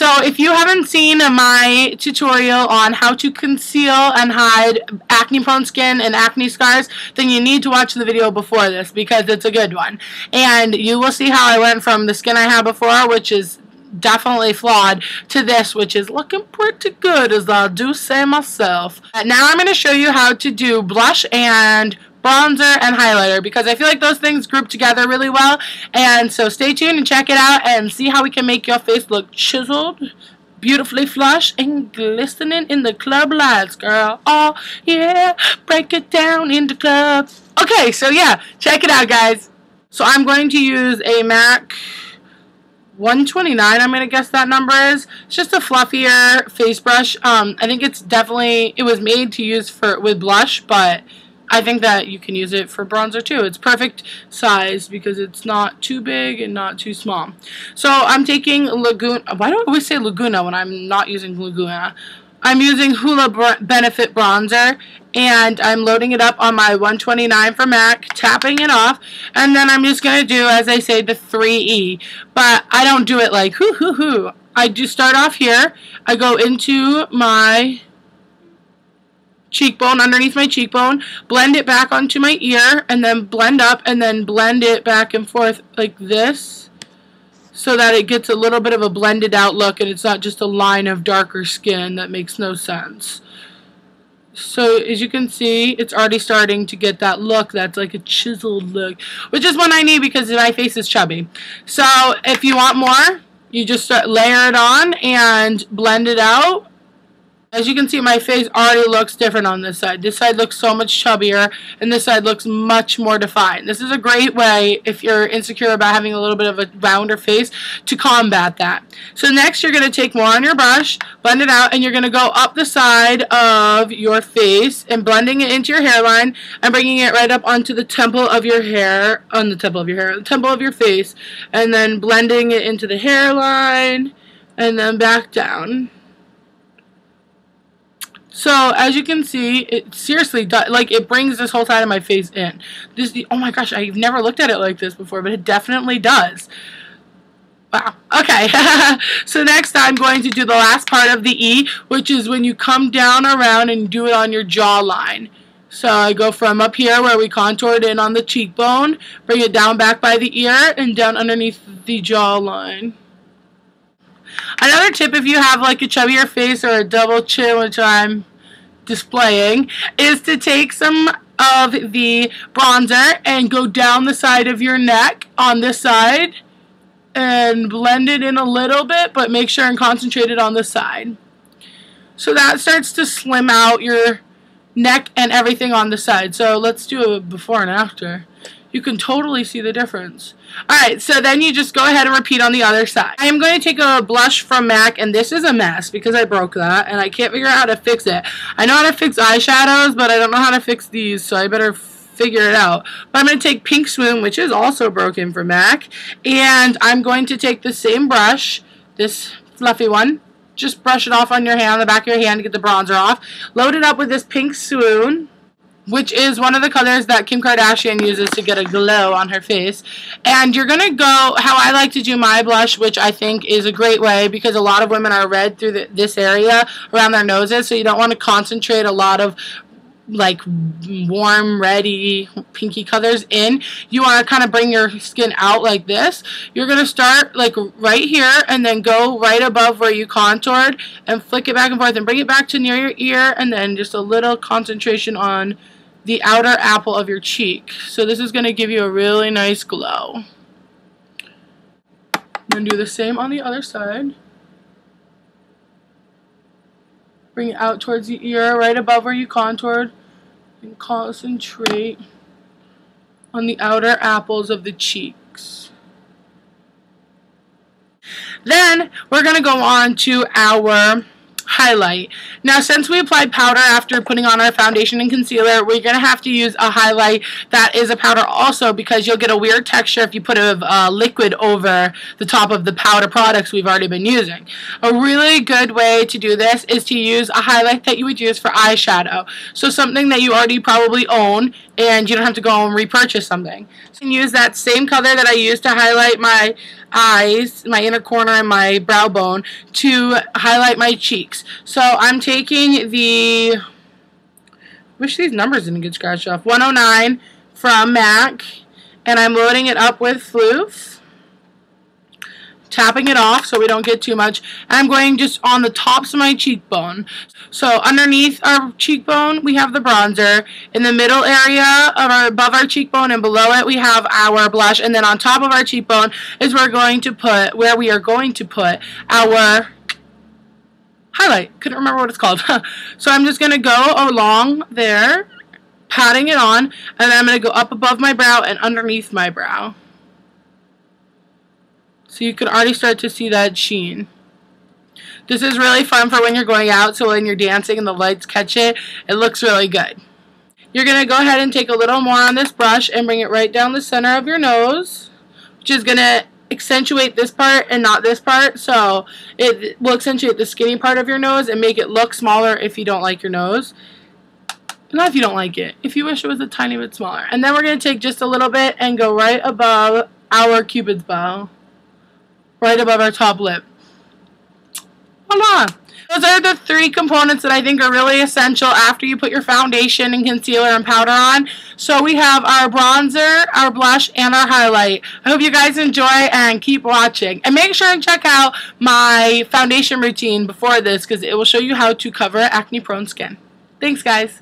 So if you haven't seen my tutorial on how to conceal and hide acne-prone skin and acne scars, then you need to watch the video before this because it's a good one. And you will see how I went from the skin I had before, which is definitely flawed, to this, which is looking pretty good, as I do say myself. Now I'm going to show you how to do blush and bronzer and highlighter, because I feel like those things group together really well. And so stay tuned and check it out and see how we can make your face look chiseled, beautifully flush, and glistening in the club lights, girl. Oh yeah, break it down in the club. Okay, so yeah, check it out, guys. So I'm going to use a MAC 129, I'm going to guess that number is. It's just a fluffier face brush. I think it's definitely, it was made to use with blush, but I think that you can use it for bronzer too. It's perfect size because it's not too big and not too small. So I'm taking Laguna. Why do I always say Laguna when I'm not using Laguna? I'm using Hoola Benefit Bronzer, and I'm loading it up on my 129 for MAC, tapping it off, and then I'm just going to do, as I say, the 3E. But I don't do it like hoo hoo hoo. I do start off here. I go into my cheekbone, underneath my cheekbone, blend it back onto my ear, and then blend up, and then blend it back and forth like this, so that it gets a little bit of a blended out look and it's not just a line of darker skin that makes no sense. So as you can see, it's already starting to get that look that's like a chiseled look, which is what I need because my face is chubby. So if you want more, you just layer it on and blend it out. As you can see, my face already looks different on this side. This side looks so much chubbier, and this side looks much more defined. This is a great way, if you're insecure about having a little bit of a rounder face, to combat that. So next, you're going to take more on your brush, blend it out, and you're going to go up the side of your face and blending it into your hairline and bringing it right up onto the temple of your hair, the temple of your face, and then blending it into the hairline and then back down. So as you can see, it seriously does, like, it brings this whole side of my face in. Oh my gosh, I've never looked at it like this before, but it definitely does. Wow. Okay. So next I'm going to do the last part of the E, which is when you come down around and do it on your jawline. So I go from up here where we contoured in on the cheekbone, bring it down back by the ear and down underneath the jawline. Another tip, if you have like a chubbier face or a double chin, which I'm displaying, is to take some of the bronzer and go down the side of your neck on this side and blend it in a little bit, but make sure and concentrate it on the side. So that starts to slim out your neck and everything on the side. So let's do a before and after. You can totally see the difference. Alright, so then you just go ahead and repeat on the other side. I am going to take a blush from MAC, and this is a mess because I broke that, and I can't figure out how to fix it. I know how to fix eyeshadows, but I don't know how to fix these, so I better figure it out. But I'm going to take Pink Swoon, which is also broken from MAC, and I'm going to take the same brush, this fluffy one, just brush it off on your hand, the back of your hand to get the bronzer off. Load it up with this Pink Swoon, which is one of the colors that Kim Kardashian uses to get a glow on her face. And you're going to go, how I like to do my blush, which I think is a great way because a lot of women are red through this area around their noses, so you don't want to concentrate a lot of like warm, reddy, pinky colors in. You want to kind of bring your skin out like this. You're going to start like right here and then go right above where you contoured and flick it back and forth and bring it back to near your ear, and then just a little concentration on the outer apple of your cheek. So this is going to give you a really nice glow. Then do the same on the other side. Bring it out towards the ear, right above where you contoured, and concentrate on the outer apples of the cheeks. Then we're going to go on to our highlight. Now, since we applied powder after putting on our foundation and concealer, we're going to have to use a highlight that is a powder also, because you'll get a weird texture if you put a liquid over the top of the powder products we've already been using. A really good way to do this is to use a highlight that you would use for eyeshadow. So something that you already probably own and you don't have to go and repurchase something. So you can use that same color that I used to highlight my eyes, my inner corner, and my brow bone to highlight my cheeks. So I'm taking the, wish these numbers didn't get scratched off, 109 from MAC, and I'm loading it up with Floof, tapping it off so we don't get too much, and I'm going just on the tops of my cheekbone. So underneath our cheekbone we have the bronzer, in the middle area of above our cheekbone and below it we have our blush, and then on top of our cheekbone is where we are going to put our highlight. Couldn't remember what it's called. So I'm just going to go along there, patting it on, and then I'm going to go up above my brow and underneath my brow. So you can already start to see that sheen. This is really fun for when you're going out, so when you're dancing and the lights catch it, it looks really good. You're going to go ahead and take a little more on this brush and bring it right down the center of your nose, which is going to accentuate this part and not this part. So it will accentuate the skinny part of your nose and make it look smaller if you don't like your nose. Not if you don't like it, if you wish it was a tiny bit smaller. And then we're going to take just a little bit and go right above our Cupid's bow, right above our top lip. Voila! Those are the three components that I think are really essential after you put your foundation and concealer and powder on. So we have our bronzer, our blush, and our highlight. I hope you guys enjoy and keep watching. And make sure and check out my foundation routine before this, because it will show you how to cover acne-prone skin. Thanks, guys.